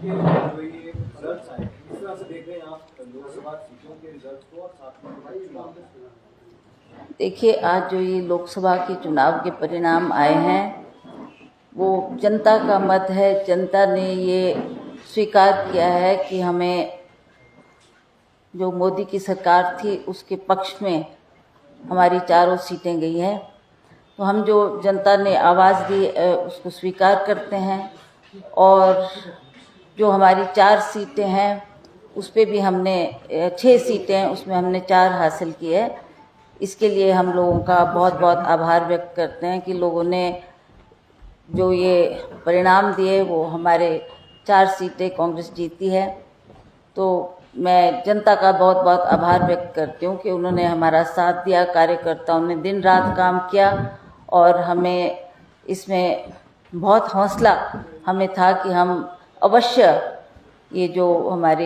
के जो ये रिजल्ट्स आए किस तरह से देख रहे हैं आप लोकसभा सीटों के रिजल्ट्स को और साथ में चुनाव? देखिए, आज जो ये लोकसभा के चुनाव के परिणाम आए हैं वो जनता का मत है। जनता ने ये स्वीकार किया है कि हमें जो मोदी की सरकार थी उसके पक्ष में हमारी चारों सीटें गई हैं। तो हम जो जनता ने आवाज़ दी उसको स्वीकार करते हैं। और जो हमारी 4 सीटें हैं उस पे भी हमने 6 सीटें हैं, उसमें हमने 4 हासिल की है। इसके लिए हम लोगों का बहुत बहुत आभार व्यक्त करते हैं कि लोगों ने जो ये परिणाम दिए वो हमारे 4 सीटें कांग्रेस जीती है। तो मैं जनता का बहुत बहुत आभार व्यक्त करती हूँ कि उन्होंने हमारा साथ दिया, कार्यकर्ताओं ने दिन रात काम किया और हमें इसमें बहुत हौसला हमें था कि हम अवश्य ये जो हमारे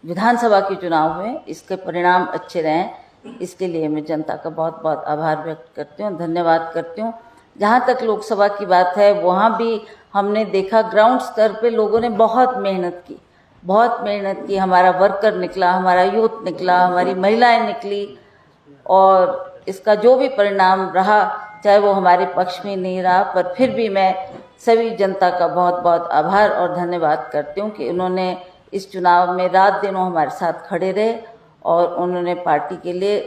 विधानसभा के चुनाव हुए इसके परिणाम अच्छे रहें। इसके लिए मैं जनता का बहुत बहुत आभार व्यक्त करती हूँ, धन्यवाद करती हूँ। जहाँ तक लोकसभा की बात है वहाँ भी हमने देखा ग्राउंड स्तर पे लोगों ने बहुत मेहनत की, हमारा वर्कर निकला, हमारा यूथ निकला, हमारी महिलाएं निकली और इसका जो भी परिणाम रहा चाहे वो हमारे पक्ष में नहीं रहा, पर फिर भी मैं सभी जनता का बहुत बहुत आभार और धन्यवाद करती हूँ कि उन्होंने इस चुनाव में रात दिन हमारे साथ खड़े रहे और उन्होंने पार्टी के लिए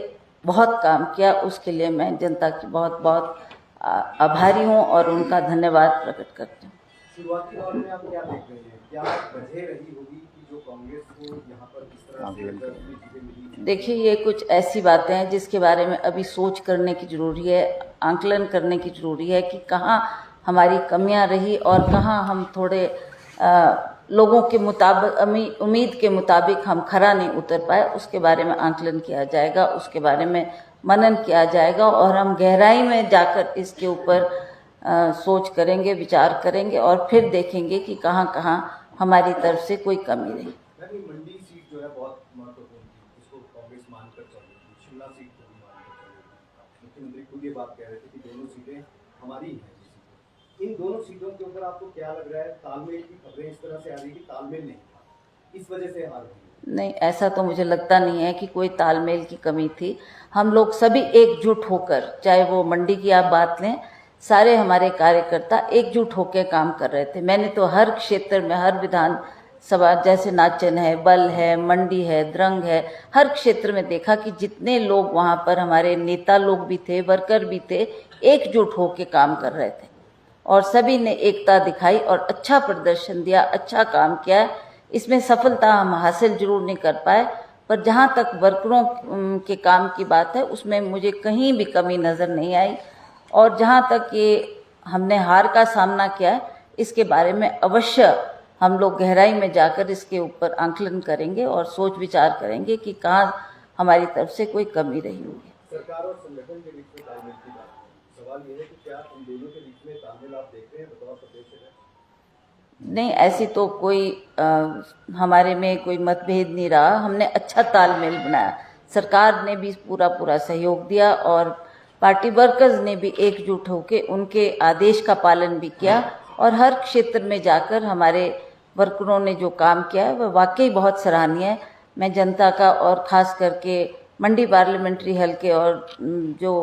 बहुत काम किया। उसके लिए मैं जनता की बहुत बहुत आभारी हूँ और उनका धन्यवाद प्रकट करती हूँ। शुरुआती दौर में आप क्या देख रहे हैं, क्या वजह रही होगी कि जो कांग्रेस को यहाँ पर इस तरह से चीजें मिली? देखिए, ये कुछ ऐसी बातें हैं जिसके बारे में अभी सोच करने की जरूरी है, आंकलन करने की जरूरी है कि कहाँ हमारी कमियां रही और कहाँ हम थोड़े लोगों के मुताबिक, उम्मीद के मुताबिक हम खरा नहीं उतर पाए। उसके बारे में आंकलन किया जाएगा, उसके बारे में मनन किया जाएगा और हम गहराई में जाकर इसके ऊपर सोच करेंगे, विचार करेंगे और फिर देखेंगे कि कहाँ कहाँ हमारी तरफ से कोई कमी रही। मंडी सीट जो है बहुत महत्वपूर्ण थी, इसको कांग्रेस मानकर चल रही थी, शिमला सीट को भी मानकर चल रही थी। मुख्यमंत्री खुद ये बात कह रहे थे कि दोनों सीटें हमारी हैं। इन दोनों सीटों के ऊपर आपको क्या लग रहा है? तालमेल की खबरें इस तरह से आ रही कि तालमेल नहीं था, इस वजह से हार हुई? नहीं, ऐसा तो मुझे लगता नहीं है कि कोई तालमेल की कमी थी। हम लोग सभी एकजुट होकर, चाहे वो मंडी की आप बात लें, सारे हमारे कार्यकर्ता एकजुट होकर काम कर रहे थे। मैंने तो हर क्षेत्र में, हर विधानसभा, जैसे नाचन है, बल है, मंडी है, द्रंग है, हर क्षेत्र में देखा कि जितने लोग वहाँ पर हमारे नेता लोग भी थे, वर्कर भी थे, एकजुट होकर काम कर रहे थे और सभी ने एकता दिखाई और अच्छा प्रदर्शन दिया, अच्छा काम किया। इसमें सफलता हम हासिल जरूर नहीं कर पाए, पर जहाँ तक वर्करों के काम की बात है उसमें मुझे कहीं भी कमी नज़र नहीं आई। और जहाँ तक ये हमने हार का सामना किया है, इसके बारे में अवश्य हम लोग गहराई में जाकर इसके ऊपर आंकलन करेंगे और सोच विचार करेंगे कि कहाँ हमारी तरफ से कोई कमी रही होगी। सरकार और संगठन के बीच में तालमेल की बात है, सवाल ये है कि क्या इन दोनों के बीच में तालमेल आप देखते हैं बतौर प्रदेश अध्यक्ष? नहीं, ऐसी तो कोई हमारे में कोई मतभेद नहीं रहा। हमने अच्छा तालमेल बनाया, सरकार ने भी पूरा सहयोग दिया और पार्टी वर्कर्स ने भी एकजुट होकर उनके आदेश का पालन भी किया और हर क्षेत्र में जाकर हमारे वर्करों ने जो काम किया है वह वाकई बहुत सराहनीय है। मैं जनता का और ख़ास करके मंडी पार्लियामेंट्री हलके और जो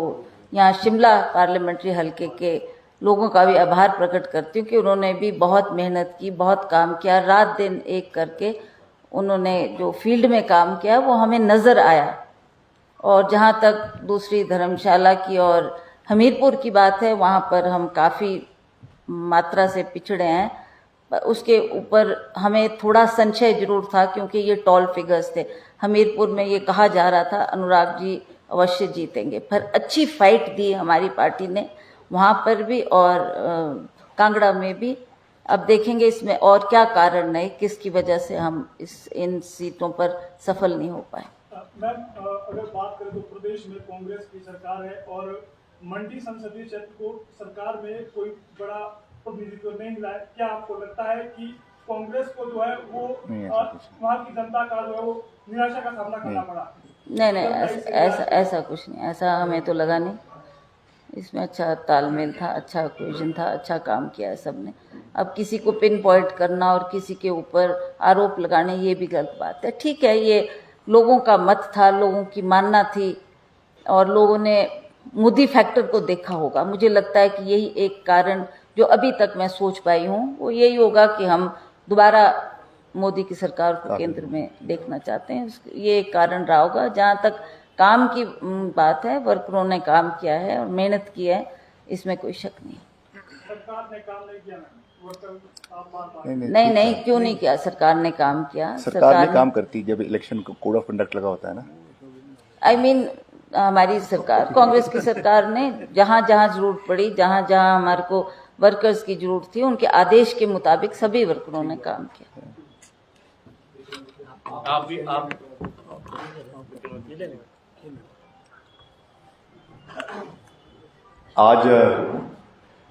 यहाँ शिमला पार्लियामेंट्री हलके के लोगों का भी आभार प्रकट करती हूँ कि उन्होंने भी बहुत मेहनत की, बहुत काम किया, रात दिन एक करके उन्होंने जो फील्ड में काम किया वो हमें नज़र आया। और जहाँ तक दूसरी धर्मशाला की और हमीरपुर की बात है, वहाँ पर हम काफ़ी मात्रा से पिछड़े हैं, पर उसके ऊपर हमें थोड़ा संशय जरूर था क्योंकि ये टॉल फिगर्स थे। हमीरपुर में ये कहा जा रहा था अनुराग जी अवश्य जीतेंगे, पर अच्छी फाइट दी हमारी पार्टी ने वहाँ पर भी और कांगड़ा में भी। अब देखेंगे इसमें और क्या कारण है, किसकी वजह से हम इन सीटों पर सफल नहीं हो पाए। मैम, अगर बात करें तो प्रदेश में कांग्रेस की सरकार है और मंडी संसदीय क्षेत्र को सरकार में कोई बड़ा प्रतिनिधित्व नहीं मिला है। क्या आपको लगता है कि कांग्रेस को जो है वो वहाँ की जनता का जो है वो निराशा का सामना करना पड़ा? नहीं, ऐसा कुछ नहीं, ऐसा हमें तो लगा नहीं। इसमें अच्छा तालमेल था, अच्छा कोहेजन था, अच्छा काम किया है सबने। अब किसी को पिन पॉइंट करना और किसी के ऊपर आरोप लगाने, ये भी गलत बात है। ठीक है, ये लोगों का मत था, लोगों की मानना थी और लोगों ने मोदी फैक्टर को देखा होगा। मुझे लगता है कि यही एक कारण जो अभी तक मैं सोच पाई हूँ वो यही होगा कि हम दोबारा मोदी की सरकार को केंद्र में देखना चाहते हैं। ये एक कारण रहा होगा। जहाँ तक काम की बात है, वर्करों ने काम किया है और मेहनत की है, इसमें कोई शक नहीं। सरकार ने काम नहीं किया ना, वर्कर आप बार-बार नहीं, क्यों नहीं किया? सरकार ने काम किया। सरकार ने काम करती जब इलेक्शन कोड ऑफ कंडक्ट लगा होता है ना। I mean, हमारी सरकार, कांग्रेस की सरकार ने जहां जहां जरूरत पड़ी, जहां जहां हमारे को वर्कर्स की जरूरत थी, उनके आदेश के मुताबिक सभी वर्करों ने काम किया। आप आज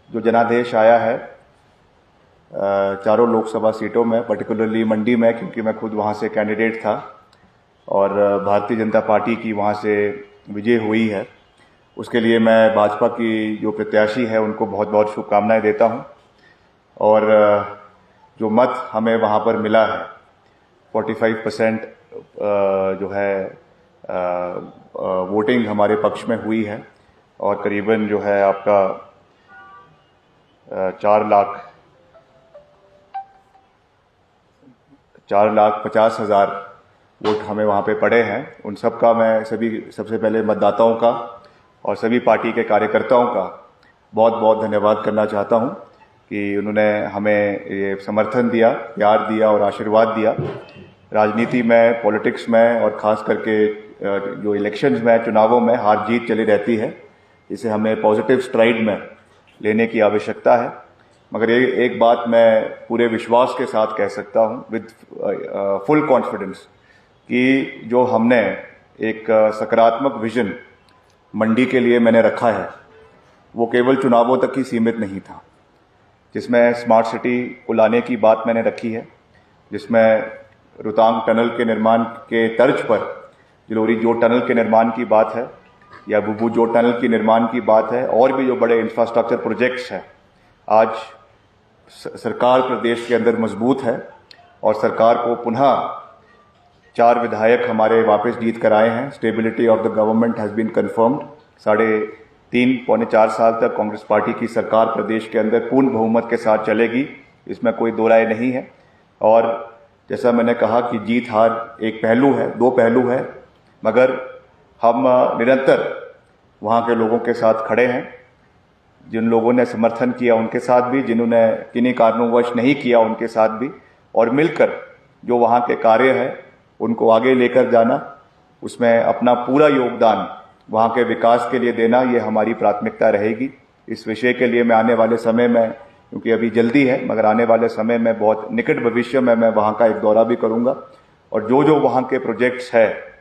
जो जनादेश आया है चारों लोकसभा सीटों में, पर्टिकुलरली मंडी में, क्योंकि मैं खुद वहां से कैंडिडेट था और भारतीय जनता पार्टी की वहां से विजय हुई है, उसके लिए मैं भाजपा की जो प्रत्याशी है उनको बहुत बहुत शुभकामनाएं देता हूं। और जो मत हमें वहां पर मिला है 45% जो है वोटिंग हमारे पक्ष में हुई है और करीबन जो है आपका 4,50,000 वोट हमें वहाँ पे पड़े हैं। उन सब का मैं सबसे पहले मतदाताओं का और सभी पार्टी के कार्यकर्ताओं का बहुत बहुत धन्यवाद करना चाहता हूँ कि उन्होंने हमें ये समर्थन दिया, प्यार दिया और आशीर्वाद दिया। राजनीति में, पॉलिटिक्स में और ख़ास करके जो इलेक्शंस में, चुनावों में हार जीत चली रहती है, इसे हमें पॉजिटिव स्ट्राइड में लेने की आवश्यकता है। मगर ये एक बात मैं पूरे विश्वास के साथ कह सकता हूँ विद फुल कॉन्फिडेंस कि जो हमने एक सकारात्मक विजन मंडी के लिए मैंने रखा है वो केवल चुनावों तक ही सीमित नहीं था, जिसमें स्मार्ट सिटी को लाने की बात मैंने रखी है, जिसमें रोहतांग टनल के निर्माण के तर्ज पर जलोरी जोत टनल के निर्माण की बात है या बुबू जोत टनल की निर्माण की बात है और भी जो बड़े इंफ्रास्ट्रक्चर प्रोजेक्ट्स हैं। आज सरकार प्रदेश के अंदर मजबूत है और सरकार को पुनः 4 विधायक हमारे वापस जीत कर आए हैं। Stability of the government has been confirmed. 3.5-4 साल तक कांग्रेस पार्टी की सरकार प्रदेश के अंदर पूर्ण बहुमत के साथ चलेगी, इसमें कोई दो राय नहीं है। और जैसा मैंने कहा कि जीत हार एक पहलू है, 2 पहलू है, मगर हम निरंतर वहाँ के लोगों के साथ खड़े हैं। जिन लोगों ने समर्थन किया उनके साथ भी, जिन्होंने किन्हीं कारणोंवश नहीं किया उनके साथ भी, और मिलकर जो वहाँ के कार्य हैं उनको आगे लेकर जाना, उसमें अपना पूरा योगदान वहाँ के विकास के लिए देना, ये हमारी प्राथमिकता रहेगी। इस विषय के लिए मैं आने वाले समय में, क्योंकि अभी जल्दी है, मगर आने वाले समय में बहुत निकट भविष्य में मैं वहाँ का एक दौरा भी करूँगा और जो वहाँ के प्रोजेक्ट्स है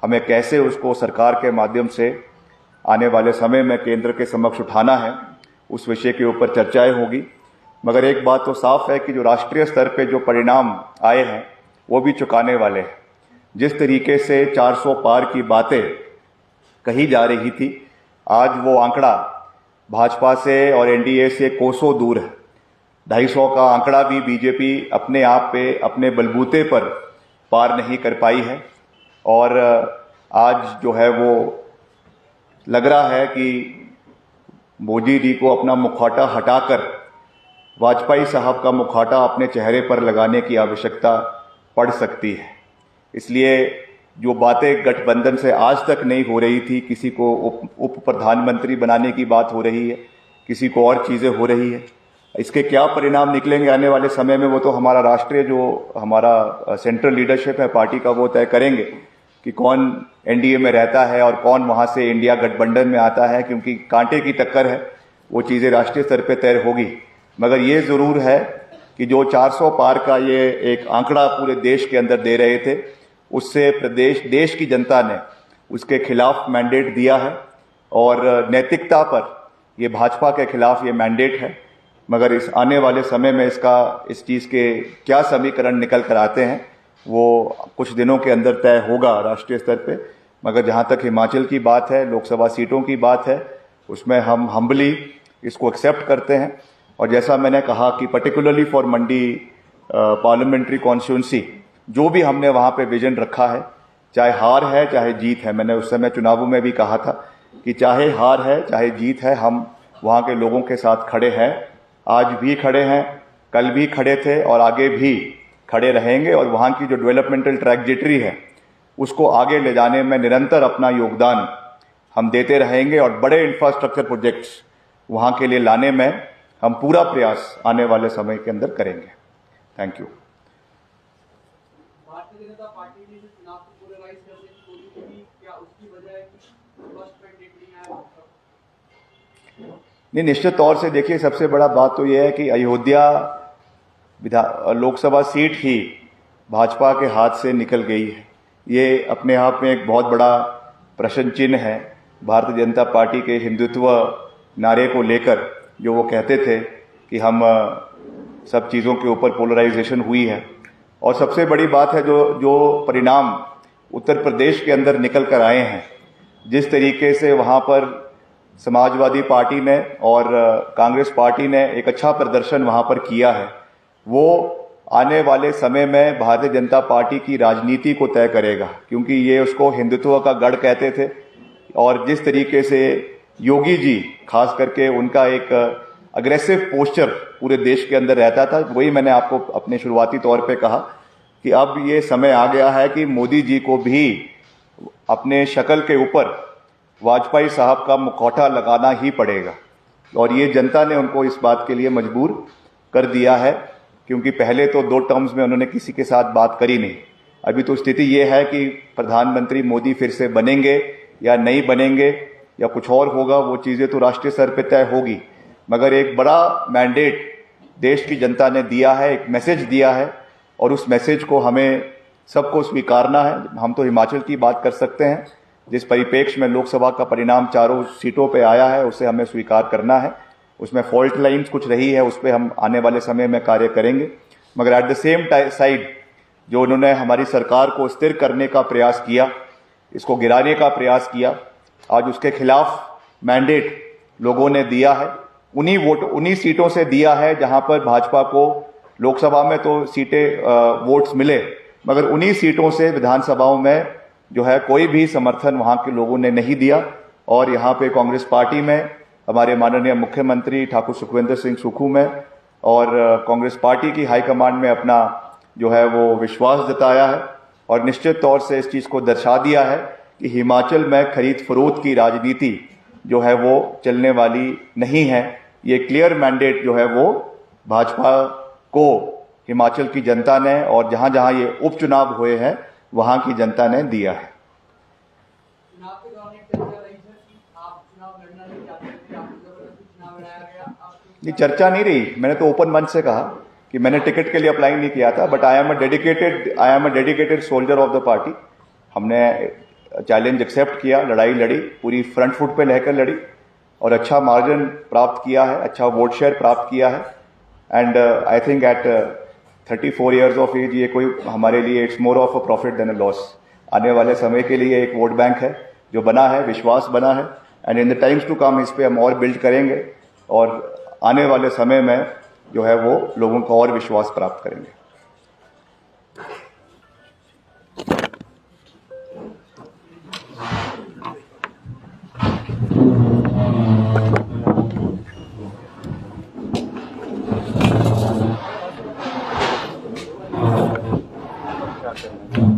हमें कैसे उसको सरकार के माध्यम से आने वाले समय में केंद्र के समक्ष उठाना है, उस विषय के ऊपर चर्चाएं होगी। मगर एक बात तो साफ है कि जो राष्ट्रीय स्तर पे जो परिणाम आए हैं वो भी चुकाने वाले हैं। जिस तरीके से 400 पार की बातें कही जा रही थी, आज वो आंकड़ा भाजपा से और एनडीए से कोसों दूर है। 250 का आंकड़ा भी बीजेपी अपने आप पे, अपने बलबूते पर पार नहीं कर पाई है। और आज जो है वो लग रहा है कि मोदी जी को अपना मुखौटा हटाकर वाजपेयी साहब का मुखौटा अपने चेहरे पर लगाने की आवश्यकता पड़ सकती है। इसलिए जो बातें गठबंधन से आज तक नहीं हो रही थी, किसी को उप प्रधानमंत्री बनाने की बात हो रही है, किसी को और चीज़ें हो रही है, इसके क्या परिणाम निकलेंगे आने वाले समय में वो तो हमारा राष्ट्रीय जो हमारा सेंट्रल लीडरशिप है पार्टी का वो तय करेंगे कि कौन एनडीए में रहता है और कौन वहां से इंडिया गठबंधन में आता है, क्योंकि कांटे की टक्कर है, वो चीज़ें राष्ट्रीय स्तर पे तय होगी। मगर ये ज़रूर है कि जो 400 पार का ये एक आंकड़ा पूरे देश के अंदर दे रहे थे, उससे देश की जनता ने उसके खिलाफ मैंडेट दिया है और नैतिकता पर ये भाजपा के खिलाफ ये मैंडेट है। मगर इस आने वाले समय में इस चीज़ के क्या समीकरण निकल कर आते हैं वो कुछ दिनों के अंदर तय होगा राष्ट्रीय स्तर पे। मगर जहाँ तक हिमाचल की बात है, लोकसभा सीटों की बात है, उसमें हम हम्बली इसको एक्सेप्ट करते हैं। और जैसा मैंने कहा कि particularly for Mandi parliamentary constituency जो भी हमने वहाँ पे विजन रखा है, चाहे हार है चाहे जीत है, मैंने उस समय चुनावों में भी कहा था कि चाहे हार है चाहे जीत है, हम वहाँ के लोगों के साथ खड़े हैं। आज भी खड़े हैं, कल भी खड़े थे और आगे भी खड़े रहेंगे। और वहाँ की जो डेवलपमेंटल ट्रैजेक्टरी है उसको आगे ले जाने में निरंतर अपना योगदान हम देते रहेंगे और बड़े इंफ्रास्ट्रक्चर प्रोजेक्ट्स वहाँ के लिए लाने में हम पूरा प्रयास आने वाले समय के अंदर करेंगे। Thank you. Bharatiya Janata party ने जो चुनाव को पोलराइज करने की कोशिश की, क्या उसकी वजह है कि फर्स्ट मैंडेट नहीं आया? नहीं, निश्चित तौर से देखिए, सबसे बड़ा बात तो यह है कि अयोध्या लोकसभा सीट ही भाजपा के हाथ से निकल गई है। ये अपने आप में एक बहुत बड़ा प्रश्न चिन्ह है। भारतीय जनता पार्टी के हिंदुत्व नारे को लेकर जो वो कहते थे कि हम सब चीज़ों के ऊपर पोलराइजेशन हुई है। और सबसे बड़ी बात है जो परिणाम उत्तर प्रदेश के अंदर निकल कर आए हैं, जिस तरीके से वहाँ पर समाजवादी पार्टी ने और कांग्रेस पार्टी ने एक अच्छा प्रदर्शन वहाँ पर किया है, वो आने वाले समय में भारतीय जनता पार्टी की राजनीति को तय करेगा। क्योंकि ये उसको हिंदुत्व का गढ़ कहते थे और जिस तरीके से योगी जी खास करके उनका एक अग्रेसिव पोस्चर पूरे देश के अंदर रहता था, वही मैंने आपको अपने शुरुआती तौर पे कहा कि अब ये समय आ गया है कि मोदी जी को भी अपने शक्ल के ऊपर वाजपेयी साहब का मुखौटा लगाना ही पड़ेगा। और ये जनता ने उनको इस बात के लिए मजबूर कर दिया है, क्योंकि पहले तो 2 टर्म्स में उन्होंने किसी के साथ बात करी नहीं। अभी तो स्थिति ये है कि प्रधानमंत्री मोदी फिर से बनेंगे या नहीं बनेंगे या कुछ और होगा, वो चीज़ें तो राष्ट्रीय स्तर पर तय होगी। मगर एक बड़ा मैंडेट देश की जनता ने दिया है, एक मैसेज दिया है और उस मैसेज को हमें सबको स्वीकारना है। हम तो हिमाचल की बात कर सकते हैं, जिस परिप्रेक्ष्य में लोकसभा का परिणाम 4 सीटों पे आया है उसे हमें स्वीकार करना है। उसमें फॉल्ट लाइन्स कुछ रही है, उस पर हम आने वाले समय में कार्य करेंगे। मगर एट द सेम साइड जो उन्होंने हमारी सरकार को स्थिर करने का प्रयास किया, इसको गिराने का प्रयास किया, आज उसके खिलाफ मैंडेट लोगों ने दिया है। उन्हीं सीटों से दिया है जहां पर भाजपा को लोकसभा में तो सीटें वोट्स मिले, मगर उन्हीं सीटों से विधानसभाओं में जो है कोई भी समर्थन वहां के लोगों ने नहीं दिया। और यहाँ पे कांग्रेस पार्टी में हमारे माननीय मुख्यमंत्री ठाकुर सुखविंदर सिंह सुक्खू में और कांग्रेस पार्टी की हाईकमान में अपना जो है वो विश्वास जताया है और निश्चित तौर से इस चीज़ को दर्शा दिया है कि हिमाचल में खरीद फरोख्त की राजनीति जो है वो चलने वाली नहीं है। ये क्लियर मैंडेट जो है वो भाजपा को हिमाचल की जनता ने और जहां जहां ये उपचुनाव हुए हैं वहां की जनता ने दिया है। चुनाव के दौरान एक चर्चा रही सर कि आप चुनाव लड़ना नहीं चाहते थे, आपको जबरदस्ती चुनाव लड़ाया गया। ये चर्चा नहीं रही, मैंने तो ओपन मंच से कहा कि मैंने टिकट के लिए अप्लाई नहीं किया था, but I am a dedicated soldier of the party. हमने चैलेंज एक्सेप्ट किया, लड़ाई लड़ी, पूरी फ्रंट फुट पे लेकर लड़ी और अच्छा मार्जिन प्राप्त किया है, अच्छा वोट शेयर प्राप्त किया है। And I think at 34 years of age ये कोई हमारे लिए it's more of a profit than a loss. आने वाले समय के लिए एक वोट बैंक है जो बना है, विश्वास बना है and in the times to come इस पे हम और बिल्ड करेंगे और आने वाले समय में जो है वो लोगों का और विश्वास प्राप्त करेंगे। क्या करें?